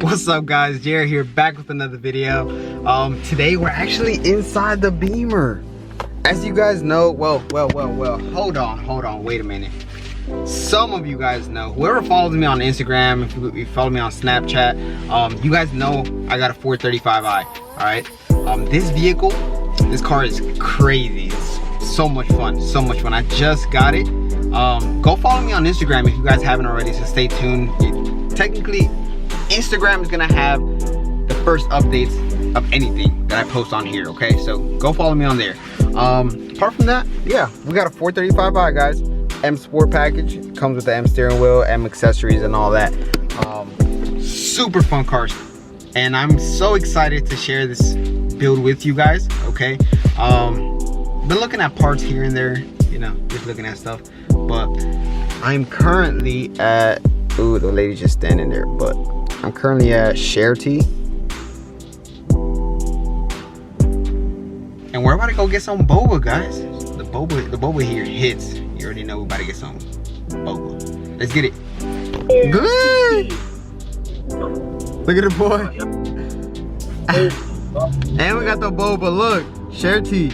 What's up guys, Jared here, back with another video. Today we're actually inside the Beamer. As you guys know, well, hold on, wait a minute. Some of you guys know, whoever follows me on Instagram, if you follow me on Snapchat, you guys know I got a 435i, all right? This vehicle, this car is crazy. It's so much fun, I just got it. Go follow me on Instagram if you guys haven't already, so stay tuned. Technically, Instagram is gonna have the first updates of anything that I post on here, okay? So go follow me on there. Apart from that, yeah, we got a 435i, guys. M Sport package, comes with the M steering wheel, M accessories and all that. Super fun cars, and I'm so excited to share this build with you guys, okay? Been looking at parts here and there, you know, just looking at stuff, but I'm currently at, ooh, the lady's just standing there, but I'm currently at Sharety, and we're about to go get some boba, guys. The boba here hits. You already know we're about to get some boba. Let's get it. Good. Look at the boy. And we got the boba. Look, Sharety.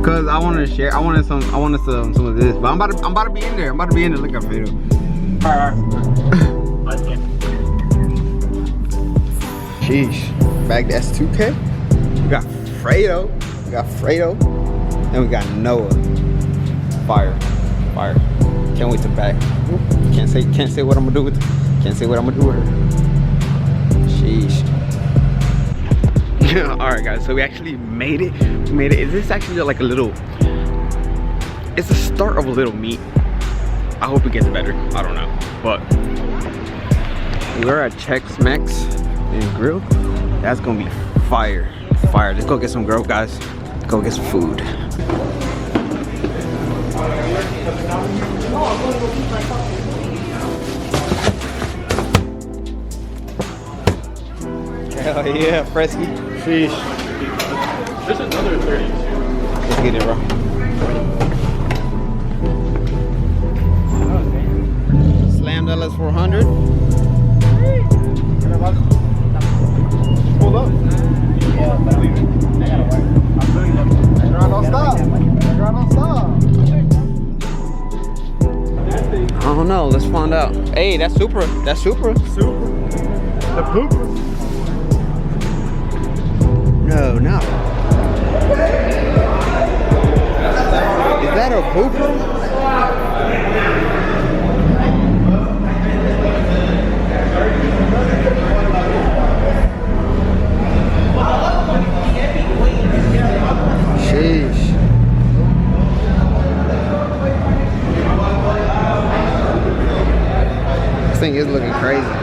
Cause I wanted to share. I wanted some of this. But I'm about to be in there. Look at video. Sheesh. Bagged S2K. We got Fredo. And we got Noah. Fire. Can't wait to back. Can't say what I'm gonna do with her. Sheesh. Alright guys, so we actually made it. Is this actually like a little, it's the start of a little meet. I hope it gets better. I don't know. But we're at Chex Mex and Grill. That's gonna be fire. Let's go get some grub, guys. Go get some food. Hell yeah, Fresky. Sheesh. There's another 32. Let's get it, bro. Slammed LS400. Hold up. I don't know, let's find out. Hey, that's Supra. The pooper. No. Is that a pooper? Sheesh. This thing is looking crazy.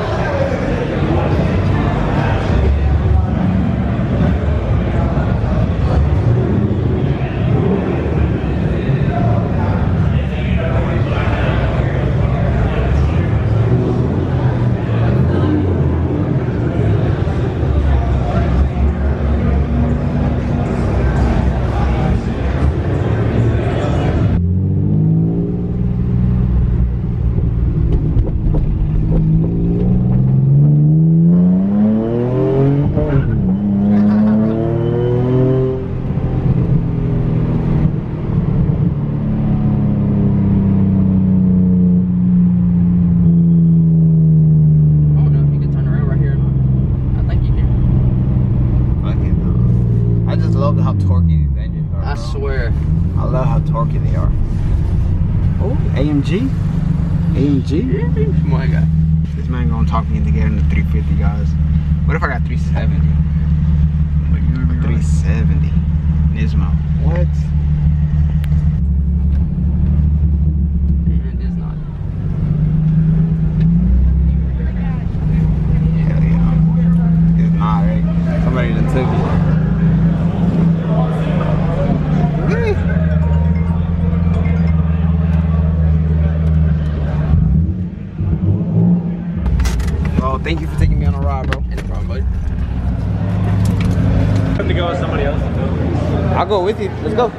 How torquey these engines are. I swear. I love how torquey they are. Oh, AMG. My God. This man gonna talk me into getting the 350, guys. What if I got 370? 370. Nismo. What? It is not. Hell yeah. It's not, right? Somebody done took it. Oh, thank you for taking me on a ride, bro. No problem, buddy. I have to go with somebody else. I'll go with you. Let's go.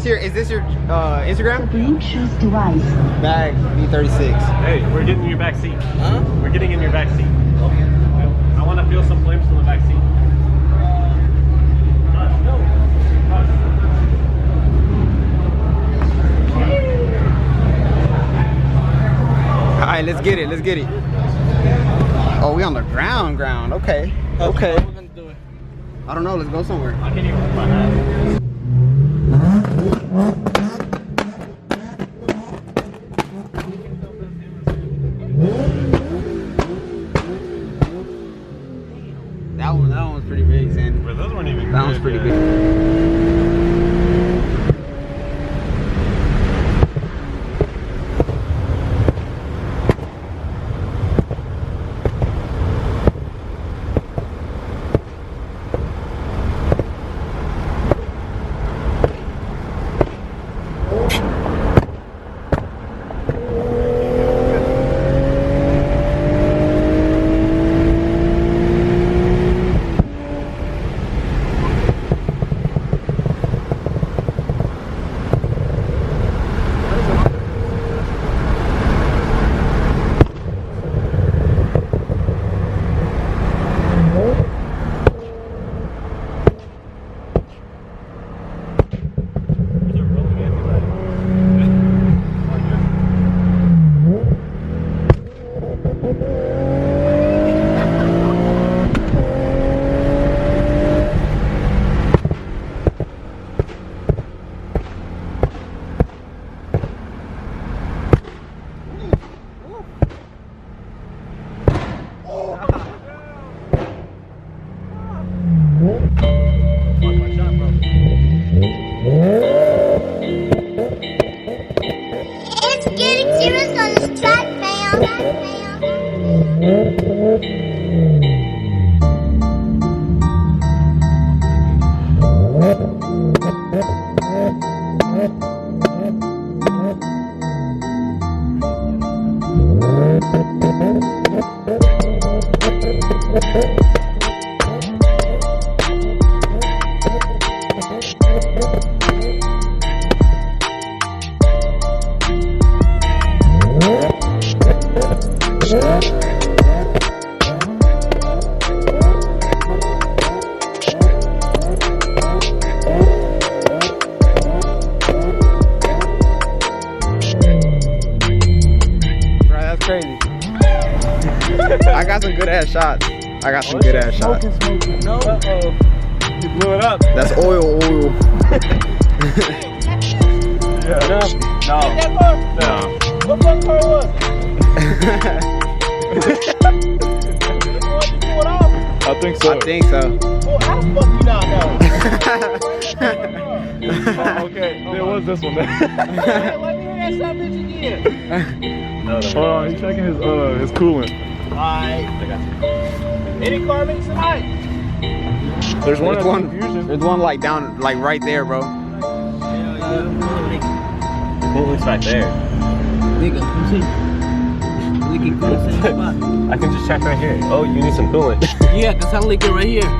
this your Instagram? Bluetooth device. Bag B36. Hey, we're getting in your back seat. Huh? We're getting in your back seat. I want to feel some flames from the back seat. All right, let's get it. Let's get it. Oh, we on the ground. Okay. Okay. How we gonna do it? I don't know. Let's go somewhere. I can't even move my hat. That one was pretty big, Sandy. But those weren't even That good, one's pretty yeah. big. It's getting serious on this track, fam. Crazy. I got some good ass shots. No. Uh-oh. You blew it up. That's oil. Yeah. No. What that car was? I think so. I think so. Well, how the fuck you not know? Oh, okay. There was this one. Let me hear that son bitch again. Hold on, he's checking his coolant. Alright. Any car makes tonight? There's one There's at one. Confusion. There's one like down, like right there, bro. Coolant's right there. Nigga, come see. Leaking coolant in the spot. I can just check right here. Oh, you need some coolant. Yeah, cause I'm leaking right here.